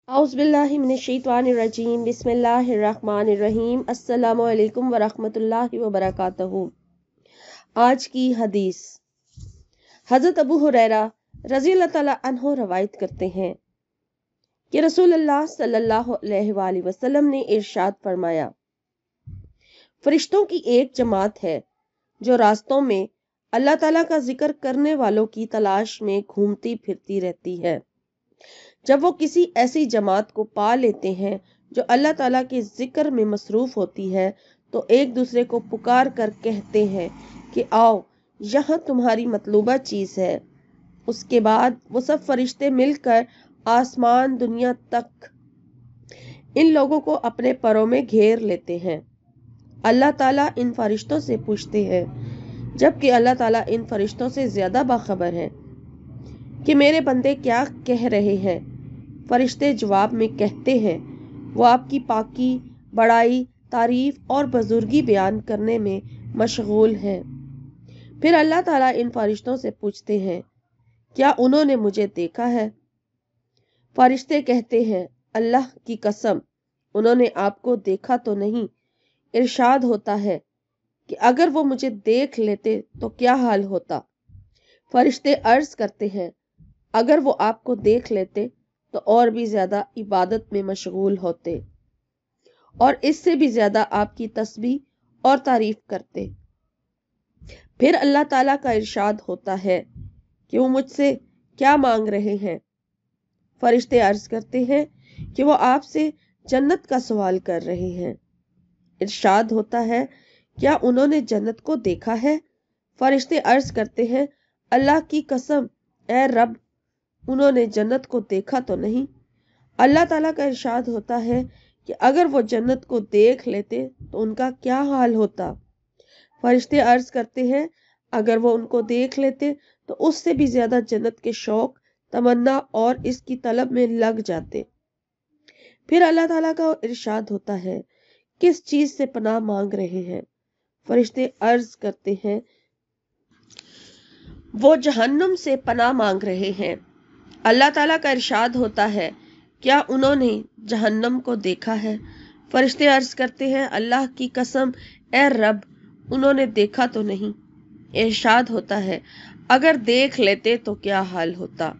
औज़ुबिल्लाहिमिनश्शैतानिर्रजीम बिस्मिल्लाहिर्रहमानिर्रहीम अस्सलामु अलैकुम वरहमतुल्लाहि वबरकातुहू। आज की हदीस। हज़रत अबू हुरैरा रज़ी अल्लाह तआला अन्हो रवायत करते हैं कि रसूलुल्लाह सल्लल्लाहु अलैहि वसल्लम ने इरशाद फरमाया, फरिश्तों की एक जमात है जो रास्तों में अल्लाह ताला का जिक्र करने वालों की तलाश में घूमती फिरती रहती है। जब वो किसी ऐसी जमात को पा लेते हैं जो अल्लाह ताला के जिक्र में मसरूफ होती है तो एक दूसरे को पुकार कर कहते हैं कि आओ यहाँ तुम्हारी मतलूबा चीज़ है। उसके बाद वो सब फरिश्ते मिलकर आसमान दुनिया तक इन लोगों को अपने परों में घेर लेते हैं। अल्लाह ताला इन फरिश्तों से पूछते हैं, जबकि अल्लाह ताला इन फरिश्तों से ज़्यादा बाखबर है, कि मेरे बंदे क्या कह रहे हैं। फरिश्ते जवाब में कहते हैं, वो आपकी पाकी, बड़ाई, तारीफ और बुजुर्गी बयान करने में मशगूल हैं। फिर अल्लाह ताला इन फरिश्तों से पूछते हैं, क्या उन्होंने मुझे देखा है? फरिश्ते कहते हैं, अल्लाह की कसम उन्होंने आपको देखा तो नहीं। इरशाद होता है कि अगर वो मुझे देख लेते तो क्या हाल होता? फरिश्ते अर्ज करते हैं, अगर वो आपको देख लेते तो और भी ज्यादा इबादत में मशगूल होते और इससे भी ज्यादा आपकी तस्बीह और तारीफ करते। फिर अल्लाह ताला का इरशाद होता है कि वो मुझसे क्या मांग रहे हैं। फरिश्ते अर्ज करते हैं कि वो आपसे जन्नत का सवाल कर रहे हैं। इरशाद होता है, क्या उन्होंने जन्नत को देखा है? फरिश्ते अर्ज करते हैं, अल्लाह की कसम ए रब उन्होंने जन्नत को देखा तो नहीं। अल्लाह ताला का इरशाद होता है कि अगर वो जन्नत को देख लेते तो उनका क्या हाल होता? फरिश्ते अर्ज करते हैं, अगर वो उनको देख लेते तो उससे भी ज्यादा जन्नत के शौक, तमन्ना और इसकी तलब में लग जाते। फिर अल्लाह ताला का इरशाद होता है, किस चीज से पनाह मांग रहे हैं? फरिश्ते अर्ज करते हैं, वो जहन्नुम से पनाह मांग रहे हैं। अल्लाह ताला का इरशाद होता है, क्या उन्होंने जहन्नम को देखा है? फरिश्ते अर्ज करते हैं, अल्लाह की कसम ए रब उन्होंने देखा तो नहीं। इरशाद होता है, अगर देख लेते तो क्या हाल होता?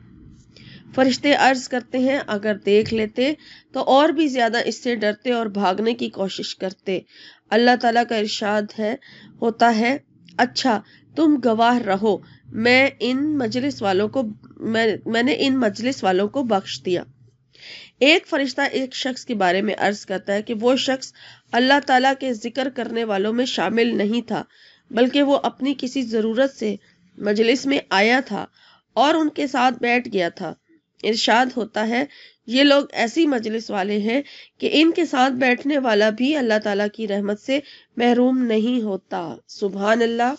फरिश्ते अर्ज करते हैं, अगर देख लेते तो और भी ज्यादा इससे डरते और भागने की कोशिश करते। अल्लाह ताला का इरशाद होता है, अच्छा तुम गवाह रहो, मैंने इन मजलिस वालों को बख्श दिया। एक फरिश्ता एक शख्स के बारे में अर्ज करता है कि वो शख्स अल्लाह ताला के जिक्र करने वालों में शामिल नहीं था, बल्कि वो अपनी किसी जरूरत से मजलिस में आया था और उनके साथ बैठ गया था। इरशाद होता है, ये लोग ऐसी मजलिस वाले हैं कि इनके साथ बैठने वाला भी अल्लाह ताला की रहमत से महरूम नहीं होता। सुभान अल्लाह।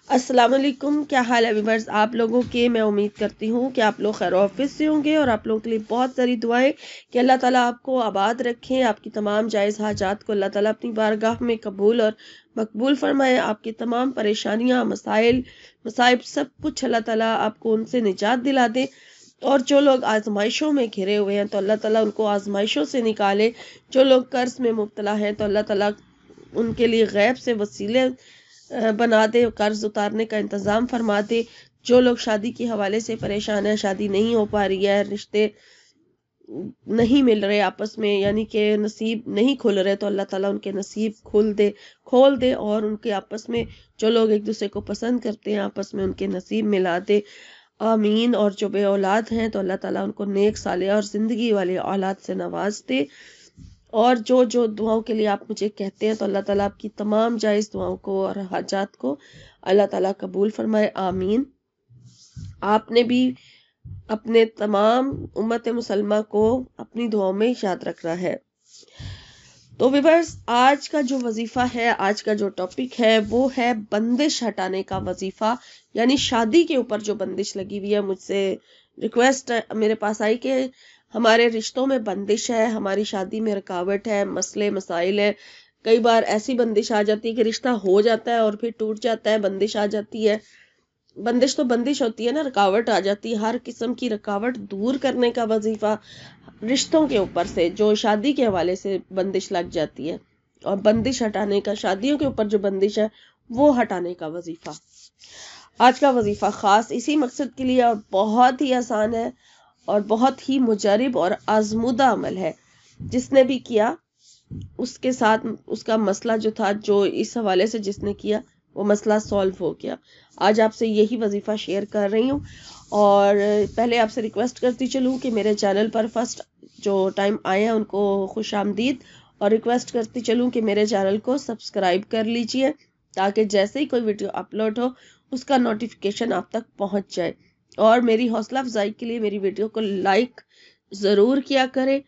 अस्सलाम वालेकुम, क्या हाल है व्यूअर्स आप लोगों के? मैं उम्मीद करती हूँ कि आप लोग खैर ऑफिस से होंगे और आप लोगों के लिए बहुत सारी दुआएं कि अल्लाह ताला आपको आबाद रखें, आपकी तमाम जायज़ हाजात को अल्लाह ताला अपनी बारगाह में कबूल और मकबूल फरमाए। आपकी तमाम परेशानियां, मसाइल, मसाइब सब कुछ अल्लाह ताला आपको उनसे निजात दिला दे। और जो लोग आजमाइशों में घिरे हुए हैं तो अल्लाह ताला उनको आजमाइशों से निकाले। जो लोग कर्ज में मुब्तला हैं तो अल्लाह ताला उनके लिए गैब से वसीले बना दे, कर्ज उतारने का इंतज़ाम फरमा दे। जो लोग शादी के हवाले से परेशान है, शादी नहीं हो पा रही है, रिश्ते नहीं मिल रहे आपस में, यानी कि नसीब नहीं खुल रहे, तो अल्लाह ताला उनके नसीब खोल दे और उनके आपस में जो लोग एक दूसरे को पसंद करते हैं आपस में उनके नसीब मिला दे। आमीन। और जो बे औलाद हैं तो अल्लाह ताला उनको नेक साले और जिंदगी वाले औलाद से नवाज दे। और जो दुआओं के लिए आप मुझे कहते हैं तो अल्लाह ताला आपकी तमाम जायज़ दुआओं को और हाजात को अल्लाह ताला कबूल फरमाए। आमीन। आपने भी अपने तमाम उम्मत मुसलमा को अपनी दुआओं में याद रखना है। तो व्यूअर्स, आज का जो वजीफा है, आज का जो टॉपिक है वो है बंदिश हटाने का वजीफा, यानी शादी के ऊपर जो बंदिश लगी हुई है। मुझसे रिक्वेस्ट मेरे पास आई कि हमारे रिश्तों में बंदिश है, हमारी शादी में रुकावट है, मसले मसाइल है। कई बार ऐसी बंदिश आ जाती है कि रिश्ता हो जाता है और फिर टूट जाता है, बंदिश आ जाती है। बंदिश तो बंदिश होती है ना, रुकावट आ जाती है, हर किस्म की रुकावट दूर करने का वजीफा, रिश्तों के ऊपर से जो शादी के हवाले से बंदिश लग जाती है, और बंदिश हटाने का, शादियों के ऊपर जो बंदिश है वो हटाने का वजीफा। आज का वजीफा खास इसी मकसद के लिए और बहुत ही आसान है और बहुत ही मुजरिब और आजमूदा अमल है। जिसने भी किया उसके साथ उसका मसला जो था, जो इस हवाले से जिसने किया वो मसला सॉल्व हो गया। आज आपसे यही वजीफा शेयर कर रही हूँ, और पहले आपसे रिक्वेस्ट करती चलूँ कि मेरे चैनल पर फर्स्ट जो टाइम आए हैं उनको खुश आमदीद, और रिक्वेस्ट करती चलूँ कि मेरे चैनल को सब्सक्राइब कर लीजिए ताकि जैसे ही कोई वीडियो अपलोड हो उसका नोटिफिकेशन आप तक पहुंच जाए। और मेरी हौसला अफजाई के लिए मेरी वीडियो को लाइक ज़रूर किया करें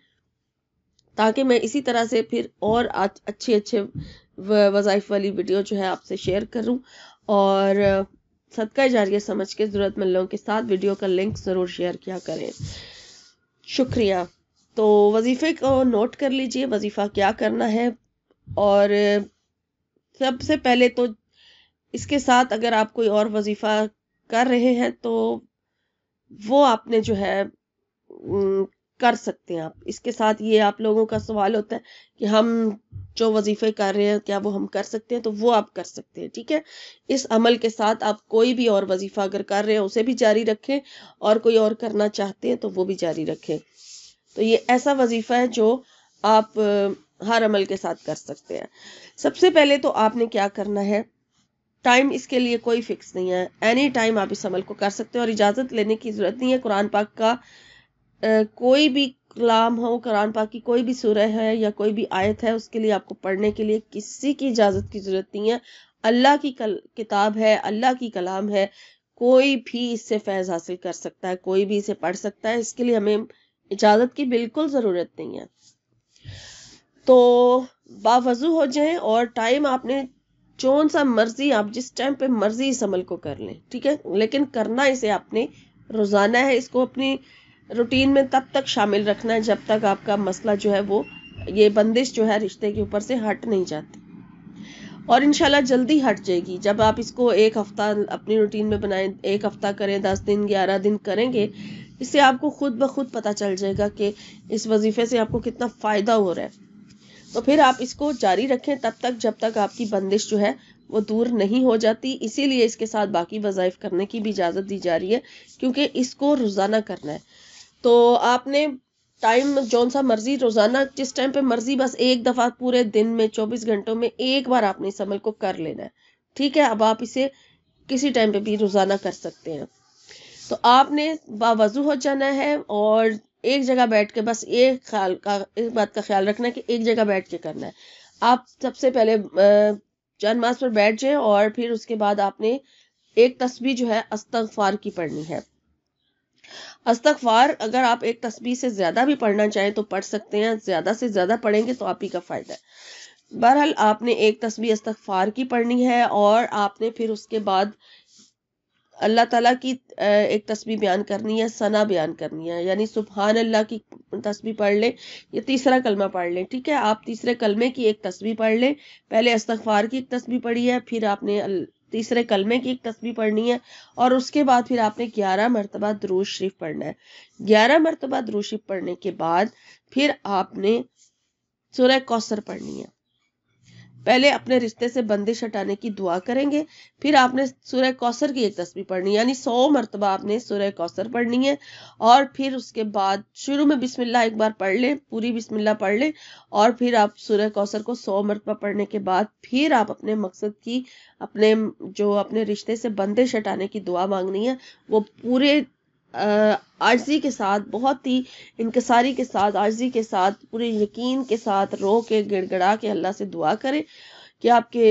ताकि मैं इसी तरह से फिर और अच्छे अच्छे वज़ाइफ वाली वीडियो जो है आपसे शेयर करूं, और सदका जारिया समझ के ज़रूरतमंद लोगों के साथ वीडियो का लिंक ज़रूर शेयर किया करें। शुक्रिया। तो वजीफ़े को नोट कर लीजिए, वजीफ़ा क्या करना है। और सबसे पहले तो इसके साथ अगर आप कोई और वजीफ़ा कर रहे हैं तो वो आपने जो है कर सकते हैं आप। इसके साथ ये आप लोगों का सवाल होता है कि हम जो वजीफे कर रहे हैं क्या वो हम कर सकते हैं, तो वो आप कर सकते हैं। ठीक है, इस अमल के साथ आप कोई भी और वजीफा अगर कर रहे हैं उसे भी जारी रखें, और कोई और करना चाहते हैं तो वो भी जारी रखें। तो ये ऐसा वजीफा है जो आप हर अमल के साथ कर सकते हैं। सबसे पहले तो आपने क्या करना है, टाइम इसके लिए कोई फिक्स नहीं है, एनी टाइम आप इस अमल को कर सकते हैं और इजाज़त लेने की ज़रूरत नहीं है। कुरान पाक का कोई भी कलाम हो, कुरान पाक की कोई भी सूरह है या कोई भी आयत है, उसके लिए आपको पढ़ने के लिए किसी की इजाज़त की ज़रूरत नहीं है। अल्लाह की किताब है, अल्लाह की कलाम है, कोई भी इससे फैज़ हासिल कर सकता है, कोई भी इसे पढ़ सकता है। इसके लिए हमें इजाज़त की बिल्कुल ज़रूरत नहीं है। तो बावजू हो जाएं और टाइम आपने जौन सा मर्जी, आप जिस टाइम पे मर्जी इस अमल को कर लें, ठीक है, लेकिन करना इसे आपने रोजाना है। इसको अपनी रूटीन में तब तक शामिल रखना है जब तक आपका मसला जो है वो, ये बंदिश जो है रिश्ते के ऊपर से हट नहीं जाती, और इंशाल्लाह जल्दी हट जाएगी। जब आप इसको एक हफ्ता अपनी रूटीन में बनाएं, एक हफ्ता करें, 10 दिन 11 दिन करेंगे, इससे आपको खुद ब खुद पता चल जाएगा कि इस वजीफे से आपको कितना फायदा हो रहा है। तो फिर आप इसको जारी रखें तब तक जब तक आपकी बंदिश जो है वो दूर नहीं हो जाती। इसीलिए इसके साथ बाकी वज़ाइफ करने की भी इजाज़त दी जा रही है, क्योंकि इसको रोज़ाना करना है। तो आपने टाइम जौन सा मर्जी रोज़ाना जिस टाइम पे मर्जी, बस एक दफ़ा पूरे दिन में 24 घंटों में एक बार आपने इस अमल को कर लेना है। ठीक है, अब आप इसे किसी टाइम पे भी रोज़ाना कर सकते हैं। तो आपने बावजू हो जाना है और एक जगह बैठ के बस एक बात का ख्याल रखना है कि एक जगह बैठ के करना है। आप सबसे पहले जानमाज़ पर बैठ जाएं और फिर उसके बाद आपने एक तस्बीह जो है अस्तगफार की पढ़नी है। अस्तगफार अगर आप एक तस्बीह से ज्यादा भी पढ़ना चाहें तो पढ़ सकते हैं, ज्यादा से ज्यादा पढ़ेंगे तो आप ही का फायदा है। बहरहाल आपने एक तस्बीह अस्तगफार की पढ़नी है और आपने फिर उसके बाद अल्लाह ताला की एक तस्बीह बयान करनी है, सना बयान करनी है, यानी सुभान अल्लाह की तस्बीह पढ़ लें, ये तीसरा कलमा पढ़ लें। ठीक है, आप तीसरे कलमे की एक तस्बीह पढ़ लें। पहले अस्तगफार की एक तस्बीह पढ़ी है, फिर आपने तीसरे कलमे की एक तस्बीह पढ़नी है, और उसके बाद फिर आपने 11 मरतबा दुरूद शरीफ पढ़ना है। 11 मरतबा दुरूद शरीफ पढ़ने के बाद फिर आपने सूरह कौसर पढ़नी है। पहले अपने रिश्ते से बंदिश हटाने की दुआ करेंगे, फिर आपने सूरह कौसर की एक तस्बीह पढ़नी है, यानी 100 मरतबा आपने सूरह कौसर पढ़नी है। और फिर उसके बाद शुरू में बिस्मिल्लाह एक बार पढ़ लें, पूरी बिस्मिल्लाह पढ़ लें, और फिर आप सूरह कौसर को 100 मरतबा पढ़ने के बाद फिर आप अपने मकसद की, अपने रिश्ते से बंदिश हटाने की दुआ मांगनी है। वो पूरे आजिज़ी के साथ, बहुत ही इनकसारी के साथ, आजिज़ी के साथ, पूरे यकीन के साथ रो के गिड़गिड़ा के अल्लाह से दुआ करें कि आपके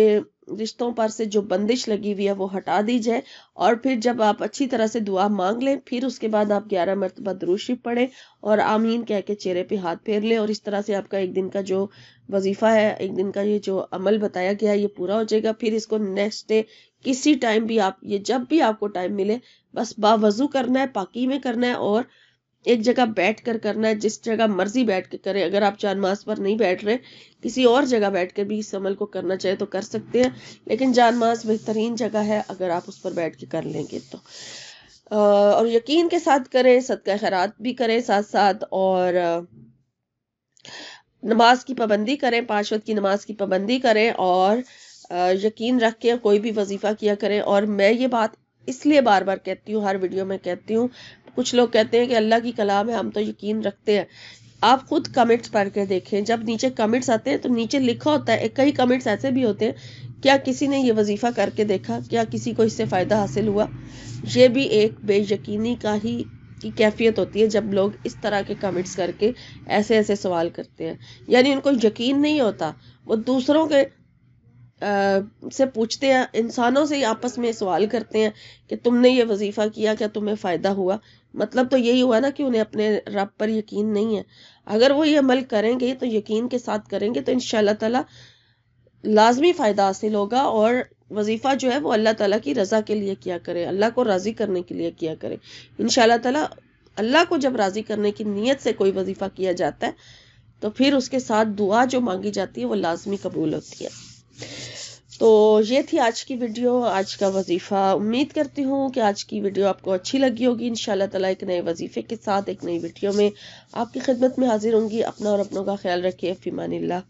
रिश्तों पर से जो बंदिश लगी हुई है वो हटा दी जाए। और फिर जब आप अच्छी तरह से दुआ मांग लें, फिर उसके बाद आप 11 मरतबा दुरूद शरीफ पढ़ें और आमीन कह के चेहरे पे हाथ फेर लें, और इस तरह से आपका एक दिन का जो वजीफा है, एक दिन का ये जो अमल बताया गया है, ये पूरा हो जाएगा। फिर इसको नेक्स्ट डे किसी टाइम भी आप, ये जब भी आपको टाइम मिले, बस बावजू करना है, पाकी में करना है, और ایک جگہ بیٹھ کر کرنا ہے، جس جگہ مرضی بیٹھ کے کریں. اگر آپ جانماز پر نہیں بیٹھ رہے، کسی اور جگہ بیٹھ کر بھی اس عمل کو کرنا چاہے تو کر سکتے ہیں، لیکن جانماز بہترین جگہ ہے اگر آپ اس پر بیٹھ کے کر لیں گے تو. اور یقین کے ساتھ کریں، صدقہ خیرات بھی کریں ساتھ ساتھ، اور نماز کی پابندی کریں، 5 وقت کی نماز کی پابندی کریں، اور یقین رکھ کے کوئی بھی وظیفہ کیا کریں. اور میں یہ بات اس لیے بار بار کہتی ہوں، ہر ویڈیو میں کہتی ہوں، کچھ لوگ کہتے ہیں کہ اللہ کی کلام ہے ہم تو یقین رکھتے ہیں. آپ خود کمنٹس پڑھ کے دیکھیں، جب نیچے کمنٹس آتے ہیں تو نیچے لکھا ہوتا ہے، کئی کمنٹس ایسے بھی ہوتے ہیں، کیا کسی نے یہ وظیفہ کر کے دیکھا، کیا کسی کو اس سے فائدہ حاصل ہوا. یہ بھی ایک بے یقینی کی کیفیت ہوتی ہے جب لوگ اس طرح کے کمنٹس کر کے ایسے ایسے سوال کرتے ہیں. یعنی ان کو یقین نہیں ہوتا، وہ دوسروں کے سے پوچھتے ہیں، انسانوں سے آپس میں سوال کرتے ہیں کہ تم نے یہ وظیفہ کیا، کیا تمہیں فائدہ ہوا. مطلب تو یہی ہوا نا کہ انہیں اپنے رب پر یقین نہیں ہے. اگر وہ یہ عمل کریں گے تو یقین کے ساتھ کریں گے تو انشاءاللہ تعالی لازمی فائدہ حاصل ہوگا. اور وظیفہ جو ہے وہ اللہ تعالیٰ کی رضا کے لیے کیا کرے، اللہ کو راضی کرنے کے لیے کیا کرے. انشاءاللہ تعالیٰ اللہ کو جب راضی کرنے کی نیت سے کوئی وظیفہ کیا جاتا ہے تو پھر اس کے ساتھ دعا جو مانگی جاتی ہے وہ لازمی قبول ہوتی ہے. تو یہ تھی آج کی ویڈیو، آج کا وظیفہ. امید کرتی ہوں کہ آج کی ویڈیو آپ کو اچھی لگی ہوگی. انشاءاللہ تعالیٰ ایک نئے وظیفے کے ساتھ ایک نئی ویڈیو میں آپ کی خدمت میں حاضر ہوں گی. اپنا اور اپنوں کا خیال رکھیے. فی امان اللہ.